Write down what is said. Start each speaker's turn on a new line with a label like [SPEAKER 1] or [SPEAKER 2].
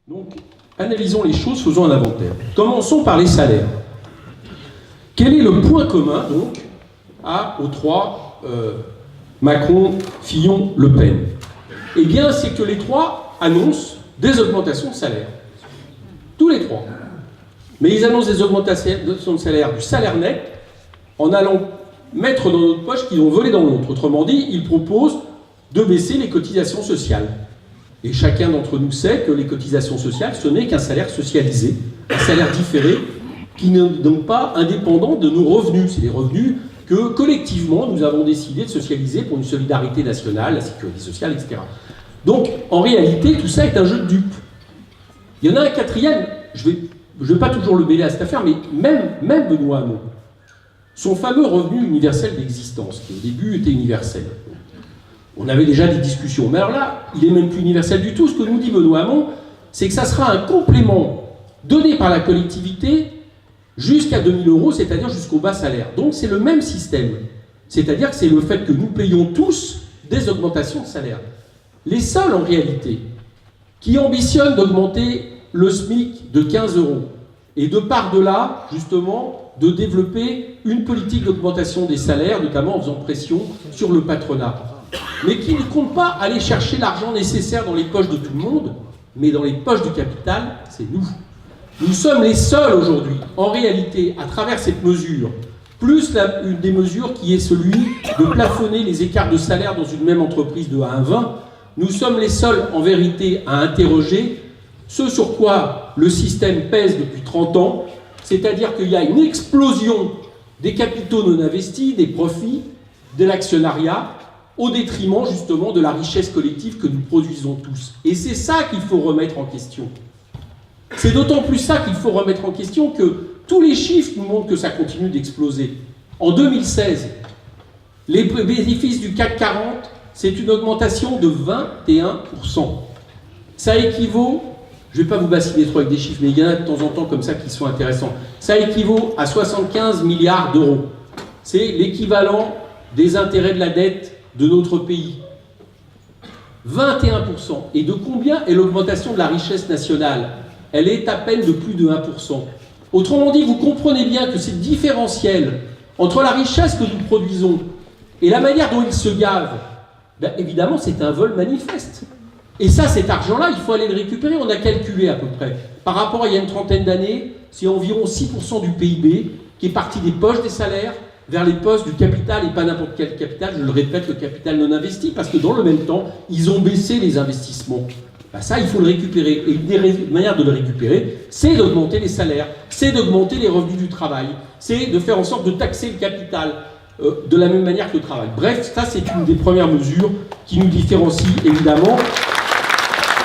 [SPEAKER 1] Donc, analysons les choses, faisons un inventaire. Commençons par les salaires. Quel est le point commun, donc, aux trois Macron, Fillon, Le Pen? Eh bien, c'est que les trois annoncent des augmentations de salaire. Tous les trois. Mais ils annoncent des augmentations de salaire, du salaire net, en allant mettre dans notre poche qu'ils ont volé dans l'autre. Autrement dit, ils proposent de baisser les cotisations sociales. Et chacun d'entre nous sait que les cotisations sociales, ce n'est qu'un salaire socialisé, un salaire différé, qui n'est donc pas indépendant de nos revenus. C'est des revenus que, collectivement, nous avons décidé de socialiser pour une solidarité nationale, la sécurité sociale, etc. Donc, en réalité, tout ça est un jeu de dupes. Il y en a un quatrième, je vais pas toujours le mêler à cette affaire, mais même Benoît Hamon, son fameux revenu universel d'existence, qui au début était universel. On avait déjà des discussions, mais alors là, il n'est même plus universel du tout. Ce que nous dit Benoît Hamon, c'est que ça sera un complément donné par la collectivité jusqu'à 2 000 €, c'est-à-dire jusqu'au bas salaire. Donc c'est le même système. C'est-à-dire que c'est le fait que nous payons tous des augmentations de salaire. Les seuls, en réalité, qui ambitionnent d'augmenter le SMIC de 15 € et de par de là, justement, de développer une politique d'augmentation des salaires, notamment en faisant pression sur le patronat, mais qui ne compte pas aller chercher l'argent nécessaire dans les poches de tout le monde, mais dans les poches du capital, c'est nous. Nous sommes les seuls aujourd'hui, en réalité, à travers cette mesure, plus une des mesures qui est celui de plafonner les écarts de salaire dans une même entreprise de 1 à 20, nous sommes les seuls, en vérité, à interroger ce sur quoi le système pèse depuis 30 ans, c'est-à-dire qu'il y a une explosion des capitaux non investis, des profits, de l'actionnariat, au détriment justement de la richesse collective que nous produisons tous. Et c'est ça qu'il faut remettre en question. C'est d'autant plus ça qu'il faut remettre en question que tous les chiffres nous montrent que ça continue d'exploser. En 2016, les bénéfices du CAC 40, c'est une augmentation de 21%. Ça équivaut, je ne vais pas vous bassiner trop avec des chiffres, mais il y en a de temps en temps comme ça qui sont intéressants. Ça équivaut à 75 milliards d'euros. C'est l'équivalent des intérêts de la dette de notre pays. 21%. Et de combien est l'augmentation de la richesse nationale? Elle est à peine de plus de 1%. Autrement dit, vous comprenez bien que c'est différentiel entre la richesse que nous produisons et la manière dont ils se gavent. Ben, évidemment, c'est un vol manifeste. Et ça, cet argent-là, il faut aller le récupérer. On a calculé à peu près. Par rapport à il y a une trentaine d'années, c'est environ 6% du PIB qui est parti des poches des salaires vers les postes du capital, et pas n'importe quel capital, je le répète, le capital non investi, parce que dans le même temps, ils ont baissé les investissements. Ben ça, il faut le récupérer. Et une des manières de le récupérer, c'est d'augmenter les salaires, c'est d'augmenter les revenus du travail, c'est de faire en sorte de taxer le capital de la même manière que le travail. Bref, ça, c'est une des premières mesures qui nous différencie, évidemment,